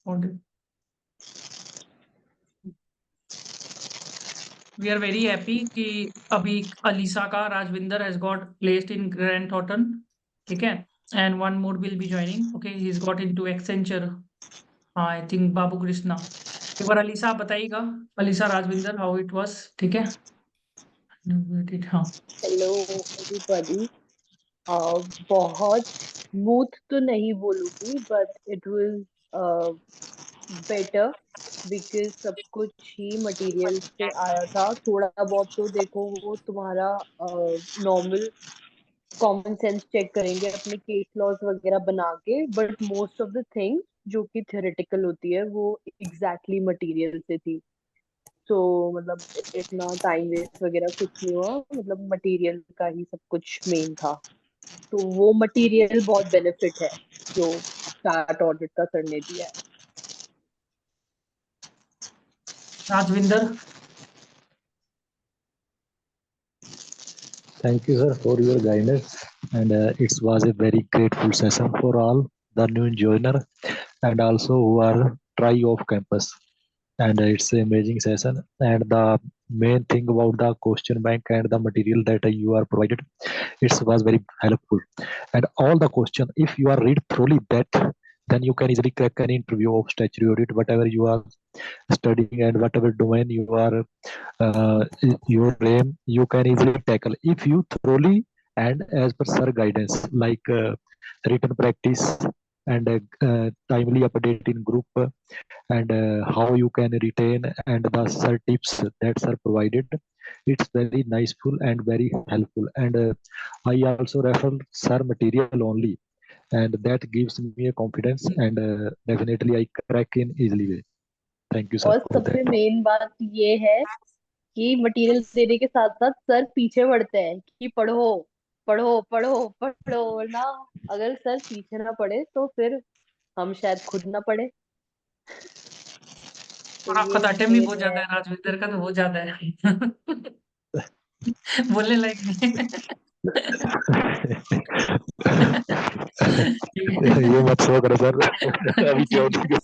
Okay. We are very happy कि अभी Alyssa का Rajvinder has got placed in Grant Thornton, ठीक है, and one more will be joining. Okay, he's got into Accenture. I think बाबू कृष्णा. एक बार Alisa आप बताइएगा, Alisa Rajvinder how it was, ठीक है? हाँ. Hello everybody. बहुत स्मूथ तो नहीं बोलूंगी, but it was better because सब कुछ ही मटेरियल से आया था। थोड़ा बहुत तो देखो, वो तुम्हारा नॉर्मल कॉमन सेंस चेक करेंगे अपने केस लॉज वगैरह बना के, but most of the things जो कि थ्योरेटिकल होती है वो एग्जैक्टली मटेरियल से थी। तो मतलब इतना टाइम वेस्ट वगैरह कुछ नहीं हुआ, मतलब मटेरियल का ही सब कुछ मेन था। तो वो मटेरियल बहुत बेनिफिट है जो चार्ट ऑडिट का करने दिया है। Rajvinder. Thank you, sir, for your guidance. And it was a very grateful session for all the new joiner and also who are try off campus. And it's an amazing session. And the main thing about the question bank and the material that you are provided, it was very helpful. And all the question, if you are read thoroughly that, then you can easily crack an interview of statutory audit, whatever you are studying and whatever domain you are uh, your aim, you can easily tackle if you thoroughly and as per sir guidance, like written practice and timely update in group and how you can retain and the sir tips that are provided. It's very niceful and very helpful. And I also refer sir material only, and that gives me a confidence and definitely I crack in easily way. Thank you, sir, और for सबसे that. Main बात ये है कि material देने के साथ साथ सर पीछे पड़ते हैं कि पढ़ो पढ़ो पढ़ो पढ़ो, वरना अगर सर पीछे ना पढ़े तो फिर हम शायद खुद ना पढ़े। तो और आपका ये तो अटेम्प्ट भी मेन बहुत है। ज्यादा है, राजविंदर का तो बहुत ज्यादा है. बोलने लायक नहीं. ठीक है. ये मत शो करो सर अभी क्यों ठीक है.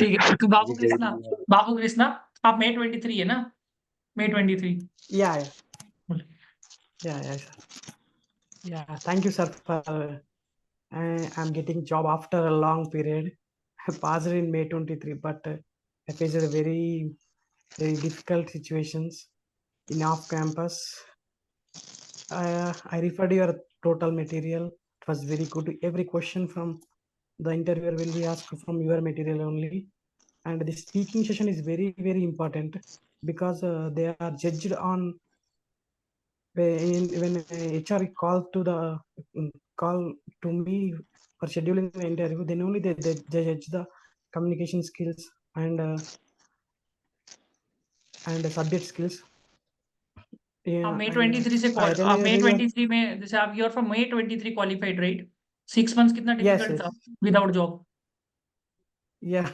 ठीक है, तो बाबू कृष्णा. बाबू कृष्णा, आप May 23 है ना? May 23. Yeah, sir. Yeah, thank you, sir, for I'm getting job after a long period. I passed in May 23, but I faced a very, very difficult situations in off campus. I referred your total material. It was very good. Every question from the interviewer will be asked from your material only. And the speaking session is very, very important because they are judged on when HR call to me for scheduling the interview, then only they judge the communication skills and subject skills. आप May 23 से May 23 में, जैसे आप you're from May 23 qualified, right? 6 months कितना difficult था without job? Yeah,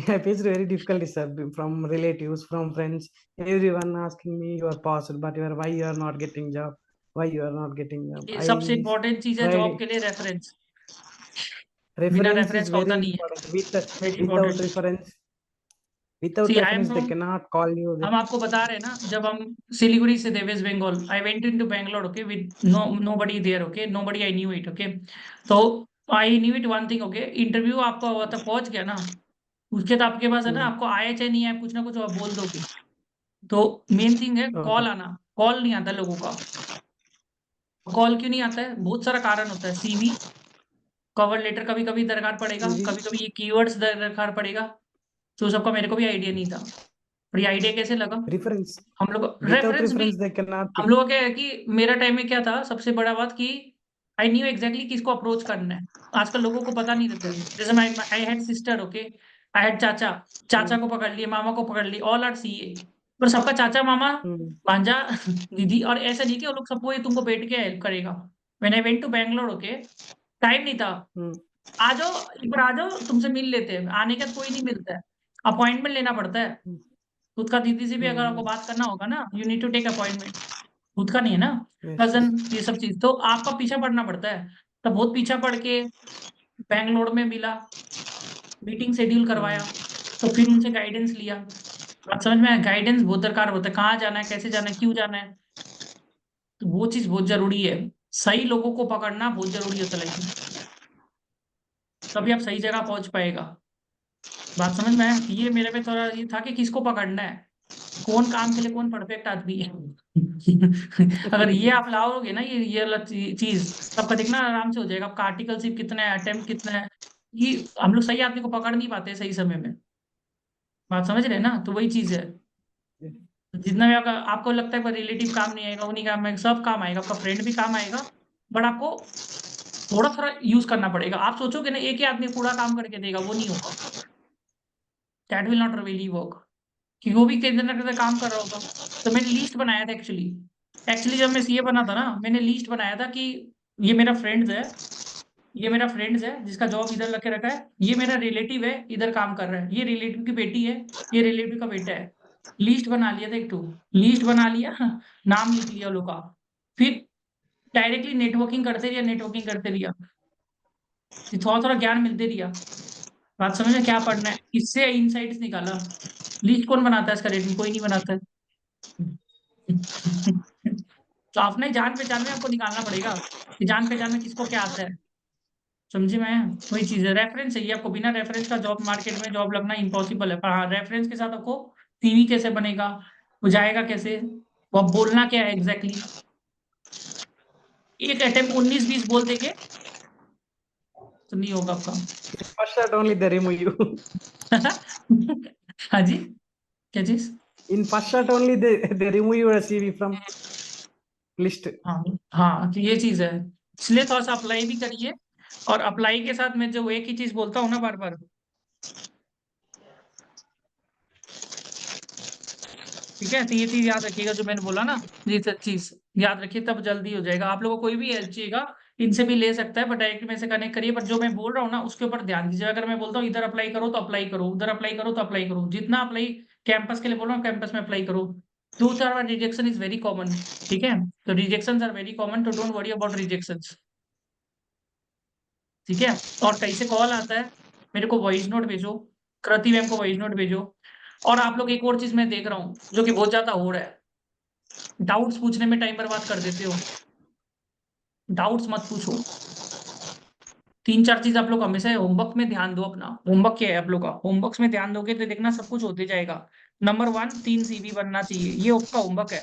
I faced very difficulty, sir, from relatives, from friends, everyone asking me you are passed, but why you are not getting job? Why you are not getting job? ये सबसे important चीज है job के लिए, reference. बिना Reference reference is का होता very नहीं है. important. Very Without important. reference, without C I M reference, no, they cannot call you. हम आपको बता रहे हैं ना, जब हम सिलीगुड़ी से थे West Bengal, I went into Bangalore, okay, with nobody there, okay, nobody I knew it, okay. तो I knew it one thing, okay, interview आपका हुआ था, पहुंच गया ना, उसके बाद आपके पास है ना, आपको आया चाहे नहीं आया, कुछ ना कुछ आप बोल दोगे. तो मेन थिंग है कॉल आना. कॉल नहीं आता लोगों का. कॉल क्यों नहीं आता है? बहुत सारा कारण होता है. सीवी, कवर लेटर कभी कभी दरकार पड़ेगा, कभी कभी ये कीवर्ड्स दरकार पड़ेगा. तो सबका मेरे को भी आइडिया नहीं था. और ये आइडिया कैसे लगा? Reference. हम लोग Without रेफरेंस भी, reference, they cannot हम pick. लोग क्या है कि मेरा टाइम में क्या था, सबसे बड़ा बात कि आई न्यू एग्जैक्टली किसको अप्रोच करना है. आजकल लोगों को पता नहीं रहता है. जैसे I had sister, okay, I had चाचा. चाचा को पकड़ लिए, मामा को पकड़ लिए, ऑल आर सीए. पर सबका चाचा, मामा, भांजा, दीदी, और ऐसा नहीं कि वो लोग सबको ये तुमको बैठ के हेल्प करेगा. When I went to Bangalore, okay, time नहीं था. आ जाओ, एक बार आ जाओ, तुमसे मिल लेते हैं. आने के बाद कोई नहीं मिलता है, अपॉइंटमेंट लेना पड़ता है. खुद का दीदी से भी अगर आपको बात करना होगा ना, you need to take appointment. खुद का नहीं है ना, कजन, ये सब चीज तो आपका पीछा पड़ना पड़ता है. तो बहुत पीछा पड़ के बैंगलोर में मिला. मीटिंग शेड्यूल करवाया, तो फिर उनसे गाइडेंस लिया। बात समझ में आया? गाइडेंस बहुत दरकार होता है, कहाँ जाना है, कैसे जाना है, क्यों जाना है, तो वो चीज बहुत जरूरी है। सही लोगों को पकड़ना बहुत जरूरी होता है लाइफ में, तभी आप सही जगह पहुंच पाएगा। बात समझ में आया? तो ये मेरे पे थोड़ा ये था कि किसको पकड़ना है, कौन काम के लिए कौन परफेक्ट आदमी है। अगर ये आप लाओगे ना, ये वाला चीज, तो आपका देखना आराम से हो जाएगा। आपका आर्टिकलशिप कितना है, अटेम्प्ट कितना है, ये हम लोग सही आदमी को पकड़ नहीं पाते सही समय में। बात समझ रहे हैं ना? तो वही चीज है। जितना भी आपको लगता है कोई रिलेटिव काम नहीं आएगा, वो नहीं काम आएगा, सब काम आएगा, आपका फ्रेंड भी काम आएगा, बट आपको थोड़ा थोड़ा यूज करना पड़ेगा। आप सोचोगे ना एक ही आदमी पूरा काम करके देगा, वो नहीं होगा। That will not really work, क्योंकि वो भी किसी ना किसी काम कर रहा होगा। तो मैंने लिस्ट बनाया था एक्चुअली। जब मैं सीए बना था ना, मैंने लिस्ट बनाया था कि ये मेरा फ्रेंड्स है, ये मेरा फ्रेंड्स है जिसका जॉब इधर लग के रखा है, ये मेरा रिलेटिव है इधर काम कर रहा है, ये रिलेटिव की बेटी है, ये रिलेटिव का बेटा है। लिस्ट बना लिया था, एक टू लिस्ट बना लिया, नाम लिख लिया लोग का, फिर डायरेक्टली नेटवर्किंग करते रहिए, फिर थोड़ा थोड़ा ज्ञान मिलते रहिए। बात समझ में? क्या पढ़ना है, इससे इनसाइट्स निकाला। लिस्ट कौन बनाता है इसका रेटिंग? कोई नहीं बनाता है। तो अपने जान पहचान में आपको निकालना पड़ेगा कि जान पहचान में किसको क्या आता है। समझे? मैं वही चीज है, रेफरेंस चाहिए आपको। बिना रेफरेंस का जॉब मार्केट में जॉब लगना इम्पॉसिबल है, पर हाँ रेफरेंस के साथ आपको सीवी कैसे बनेगा, वो जाएगा कैसे, वो आप बोलना क्या है एग्जैक्टली। एक अटेम्प्ट 19-20 बोल देंगे तो नहीं होगा आपका। First shot only they remove you. हाँ जी, क्या चीज? In first shot only they remove your CV from list. हाँ हाँ, तो ये चीज है, इसलिए थोड़ा सा अप्लाई भी करिए। और अप्लाई के साथ मैं जो एक ही चीज बोलता हूँ ना बार बार, ठीक है, तो ये चीज याद रखिएगा जो मैंने बोला ना, ये सब चीज याद रखिए, तब जल्दी हो जाएगा। आप लोगों को कोई भी हेल्प चाहिएगा, इनसे भी ले सकता है, बट डायरेक्ट में से कनेक्ट करिए। पर जो मैं बोल रहा हूँ ना उसके ऊपर ध्यान दीजिए। अगर मैं बोलता हूँ इधर अप्लाई करो तो अप्लाई करो, उधर अप्लाई करो तो अप्लाई करो, जितना अप्लाई कैंपस के लिए बोल रहा हूँ कैंपस में अप्लाई करो। 2 3 रिजेक्शन इज वेरी कॉमन, ठीक है, तो रिजेक्शन आर वेरी कॉमन, तो डोंट वरी अबाउट रिजेक्शन, ठीक है। और कहीं से कॉल आता है, मेरे को वॉइस नोट भेजो, कृति मैम को वॉइस नोट भेजो। और आप लोग एक और चीज मैं देख रहा हूँ जो कि बहुत ज्यादा हो रहा है, डाउट्स पूछने में टाइम बर्बाद कर देते हो। डाउट्स मत पूछो। 3 4 चीज आप लोग हमेशा होमवर्क में ध्यान दो अपना। होमवर्क क्या है आप लोग का? होमवर्क में ध्यान दोगे तो देखना सब कुछ होते जाएगा। नंबर 1, 3 सीवी बनना चाहिए, ये आपका होमवर्क है।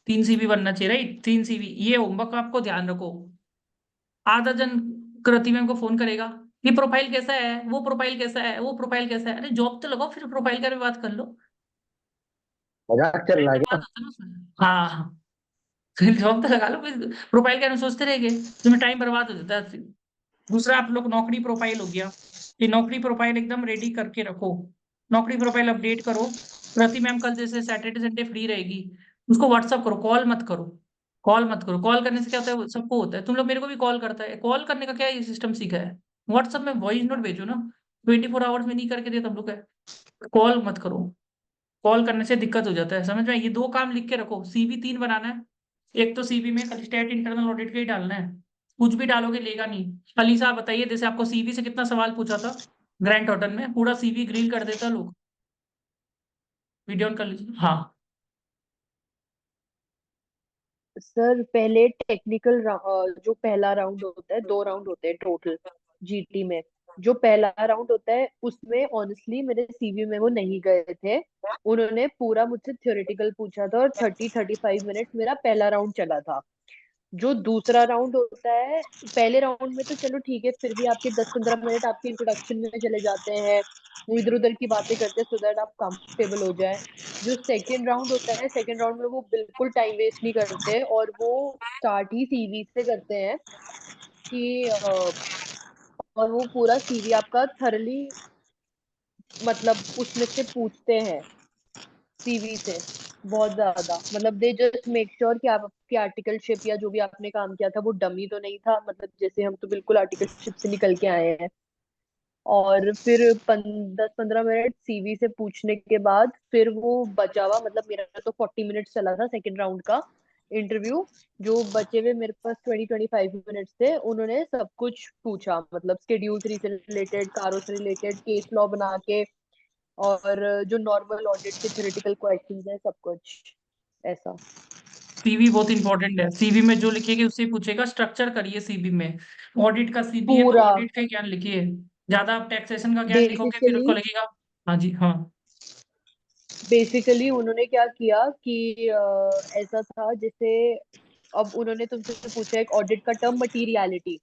3 सीवी बनना चाहिए, राइट? 3 सीवी, ये होमवर्क आपको ध्यान रखो। आधा जन कृति मैम को फोन करेगा, ये प्रोफाइल कैसा है, वो प्रोफाइल कैसा है, वो प्रोफाइल कैसा है। अरे जॉब तो लगाओ, फिर प्रोफाइल का भी बात कर लो। मजाक चल रहा है बात क्या? होता है ना उसमें। हाँ, फिर जॉब तो लगा लो, फिर प्रोफाइल क्या सोचते रहेंगे, तुम्हें टाइम बर्बाद हो जाता है फिर। दूसरा, आप लोग नौकरी प्रोफाइल हो गया, ये नौकरी प्रोफाइल एकदम रेडी करके रखो। नौकरी प्रोफाइल अपडेट करो। प्रति मैम कल जैसे सैटरडे संडे फ्री रहेगी, उसको व्हाट्सअप करो, कॉल मत करो। कॉल मत करो, कॉल करने से क्या होता है, सबको होता है, तुम लोग मेरे को भी कॉल करता है, कॉल करने का क्या ये सिस्टम सीखा है। व्हाट्सअप में वॉइस नोट भेजो ना, 24 आवर्स में नहीं करके दे तुम लोग है। कॉल मत करो, कॉल करने से दिक्कत हो जाता है। समझ में? ये 2 काम लिख के रखो। सीवी 3 बनाना है। एक तो सीवी में खाली स्टेट इंटरनल ऑडिट का ही डालना है, कुछ भी डालोगे लेगा नहीं। अली साहब बताइए, जैसे आपको सीवी से कितना सवाल पूछा था ग्रैंड होटल में, पूरा सीवी ग्रिल कर देता लोग। वीडियो ऑन कर लीजिए। हाँ सर पहले टेक्निकल जो पहला राउंड होता है, 2 राउंड होते हैं टोटल जीटी में। जो पहला राउंड होता है उसमें ऑनेस्टली मेरे सीवी में वो नहीं गए थे। उन्होंने पूरा मुझसे थ्योरेटिकल पूछा था और 30-35 मिनट मेरा पहला राउंड चला था। जो दूसरा राउंड होता है, पहले राउंड में तो चलो ठीक है, फिर भी आपके 10-15 मिनट आपके इंट्रोडक्शन में चले जाते हैं, वो इधर उधर की बातें करते हैं सो दैट आप कंफर्टेबल हो जाए। जो सेकेंड राउंड होता है, सेकेंड राउंड में वो बिल्कुल टाइम वेस्ट नहीं करते और वो स्टार्ट ही सीवी से करते हैं कि और वो पूरा सीवी आपका थरली, मतलब उसमें से पूछते हैं सीवी से बहुत ज्यादा। मतलब दे जस्ट मेक श्योर कि आप आपकी आर्टिकलशिप या जो भी आपने काम किया था वो डमी तो नहीं था, मतलब जैसे हम तो बिल्कुल आर्टिकलशिप से निकल के आए हैं। और फिर 10-15 मिनट सीवी से पूछने के बाद फिर वो बचा हुआ, मतलब मेरा तो 40 मिनट चला था सेकंड राउंड का, इंटरव्यू। जो बचे हुए मेरे पास 20-25 मिनट्स थे, उन्होंने सब कुछ पूछा, मतलब स्केड्यूल 3 से रिलेटेड, कारों से रिलेटेड, केस लॉ बना के, और जो नॉर्मल ऑडिट के थ्योरेटिकल क्वेश्चंस है, सब कुछ ऐसा। सीवी बहुत इंपॉर्टेंट है। सीवी में जो लिखिएगा उससे ही पूछेगा। स्ट्रक्चर करिए सीवी में। ऑडिट का सीवी है तो पूरा ऑडिट का ही ज्ञान लिखिए। ज्यादा आप टैक्सेशन का ज्ञान लिखोगे फिर बेसिकली उसको लगेगा। हाँ जी हाँ। बेसिकली उन्होंने क्या किया कि ऐसा था जैसे, अब उन्होंने तुमसे पूछा एक ऑडिट का टर्म मटीरियलिटी,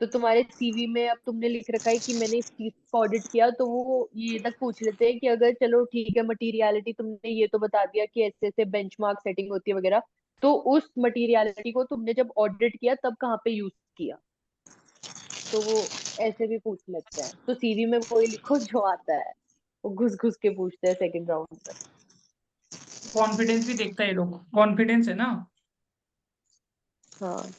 तो तुम्हारे सीवी में अब तुमने लिख रखा है कि मैंने इस चीज का ऑडिट किया, तो वो ये तक पूछ लेते हैं कि अगर चलो ठीक है मटीरियलिटी तुमने ये तो बता दिया कि ऐसे ऐसे बेंचमार्क सेटिंग होती है वगैरह, तो उस मटीरियलिटी को तुमने जब ऑडिट किया तब कहाँ पे यूज किया, तो वो ऐसे भी पूछ लेते हैं। तो सीवी में वही लिखो जो आता है, वो घुस घुस के पूछते हैं सेकंड राउंड में। कॉन्फिडेंस भी देखता है ये लोग। कॉन्फिडेंस है ना, हाँ।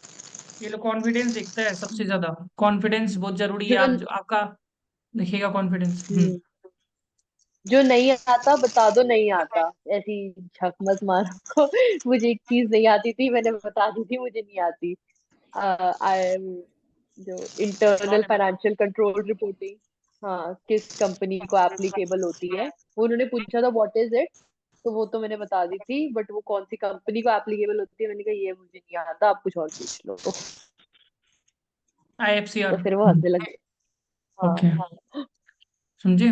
ये लोग कॉन्फिडेंस देखता है सबसे ज्यादा। कॉन्फिडेंस बहुत जरूरी है। जो आप आपका देखिएगा कॉन्फिडेंस। हम्म, जो नहीं आता बता दो नहीं आता, ऐसी झक मत मारो। मुझे एक चीज नहीं आती थी, मैंने बता दी थी मुझे नहीं आती। आई जो इंटरनल फाइनेंशियल कंट्रोल रिपोर्टिंग, हाँ, किस कंपनी को एप्लीकेबल होती है, वो उन्होंने पूछा था व्हाट इज इट, तो वो तो मैंने बता दी थी, बट वो कौन सी कंपनी को एप्लीकेबल होती है, मैंने कहा ये मुझे नहीं आता, आप कुछ और पूछ लो। तो IFCR। फिर वो हंसने लगे। ओके, हाँ। समझे।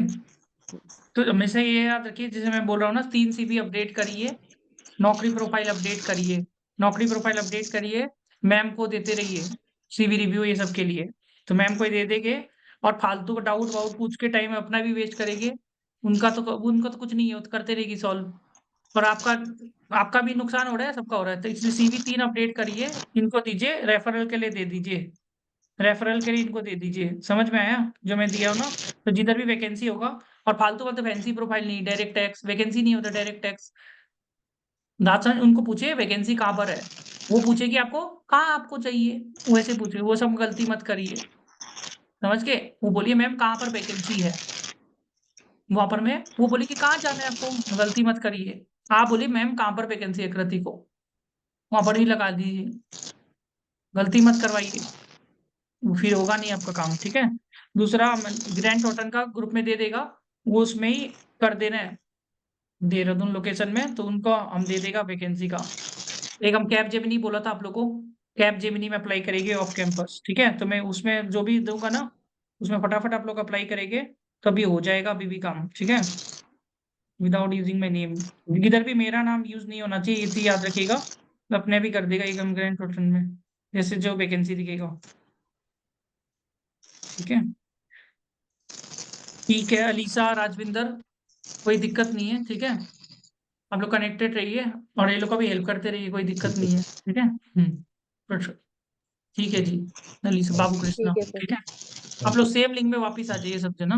तो हमेशा ये याद रखिए, जैसे मैं बोल रहा हूँ ना, 3 CV अपडेट करिए। नौकरी प्रोफाइल अपडेट करिए। नौकरी प्रोफाइल अपडेट करिए। मैम को देते रहिए CV रिव्यू ये सब के लिए। तो मैम को ही दे देंगे। और फालतू का डाउट वाउट पूछ के टाइम अपना भी वेस्ट करेंगे। उनका तो कुछ नहीं है, वो तो करते रहेगी सॉल्व। और आपका आपका भी नुकसान हो रहा है, सबका हो रहा है। तो इसलिए CV 3 अपडेट करिए। इनको दीजिए, रेफरल के लिए दे दीजिए। रेफरल के लिए इनको दे दीजिए। समझ में आया जो मैं दिया हूं ना। तो जिधर भी वैकेंसी होगा, और फालतू का तो फैंसी प्रोफाइल नहीं, डायरेक्ट टैक्स वैकेंसी नहीं होता, डायरेक्ट टैक्स। दासन उनको पूछिए वैकेंसी कहाँ पर है। वो पूछेगी आपको कहाँ आपको चाहिए, वैसे पूछिए। वो सब गलती मत करिए। समझ के वो बोलिए मैम कहाँ पर वैकेंसी है। वहां पर मैं वो बोली कि कहाँ जाना है आपको, गलती मत करिए। आप बोलिए मैम कहाँ पर वैकेंसी है कृति को, वहां पर ही लगा दीजिए। गलती मत करवाइए, फिर होगा नहीं आपका काम। ठीक है। दूसरा, ग्रैंड टोटन का ग्रुप में दे देगा, वो उसमें ही कर देना है। देहरादून लोकेशन में, तो उनको हम दे देगा वैकेंसी का। एक हम कैब जेमिनी बोला था आप लोगों को, कैब जेमिनी में अप्लाई करेंगे ऑफ कैंपस। ठीक है, तो मैं उसमें जो भी दूंगा ना, उसमें फटाफट आप लोग अप्लाई करेंगे, तो अभी हो जाएगा अभी भी काम। ठीक है, विदाउट यूजिंग माई नेम। इधर भी मेरा नाम यूज नहीं होना चाहिए, ये चीज याद रखिएगा। तो अपने भी कर देगा एक हम ग्रैंड टोटन में, जैसे जो वैकेंसी दिखेगा। ठीक है। ठीक है अलीसा, राजविंदर, कोई दिक्कत नहीं है। ठीक है, आप लोग कनेक्टेड रहिए, और ये लोग का भी हेल्प करते रहिए, कोई दिक्कत नहीं है। ठीक है। ठीक है जी। अलीसा, बाबू कृष्णा। ठीक है फिर। ठीक है, आप Thank लोग you. सेम लिंक में वापिस आ जाइए सब जना।